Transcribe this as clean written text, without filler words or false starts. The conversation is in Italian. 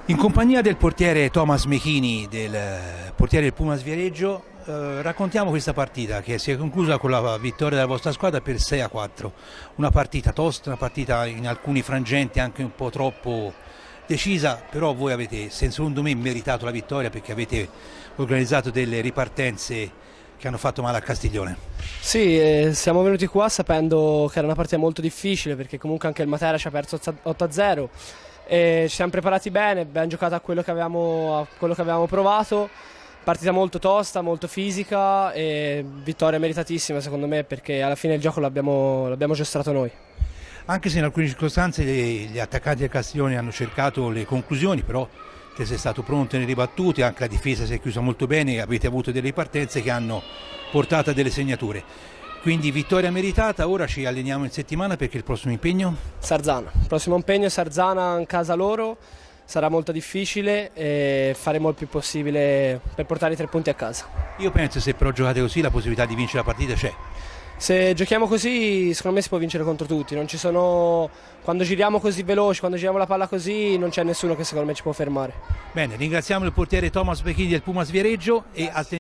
In compagnia del portiere Thomas Mechini, del portiere del Pumas Viareggio, raccontiamo questa partita che si è conclusa con la vittoria della vostra squadra per 6-4. Una partita tosta, una partita in alcuni frangenti anche un po' troppo decisa, però voi avete, secondo me, meritato la vittoria perché avete organizzato delle ripartenze che hanno fatto male a Castiglione. Sì, siamo venuti qua sapendo che era una partita molto difficile perché comunque anche il Matera ci ha perso 8-0 e ci siamo preparati bene, abbiamo giocato a quello che avevamo provato, partita molto tosta, molto fisica e vittoria meritatissima secondo me perché alla fine il gioco l'abbiamo giostrato noi. Anche se in alcune circostanze gli attaccanti del Castiglione hanno cercato le conclusioni, però te sei stato pronto nelle ribattute, anche la difesa si è chiusa molto bene, avete avuto delle ripartenze che hanno portato a delle segnature. Quindi vittoria meritata, ora ci alleniamo in settimana perché il prossimo impegno? Sarzana, il prossimo impegno è Sarzana in casa loro, sarà molto difficile e faremo il più possibile per portare i 3 punti a casa. Io penso che se però giocate così la possibilità di vincere la partita c'è. Se giochiamo così secondo me si può vincere contro tutti, non ci sono... quando giriamo così veloci, quando giriamo la palla così non c'è nessuno che secondo me ci può fermare. Bene, ringraziamo il portiere Thomas Mechini del Pumas Viareggio e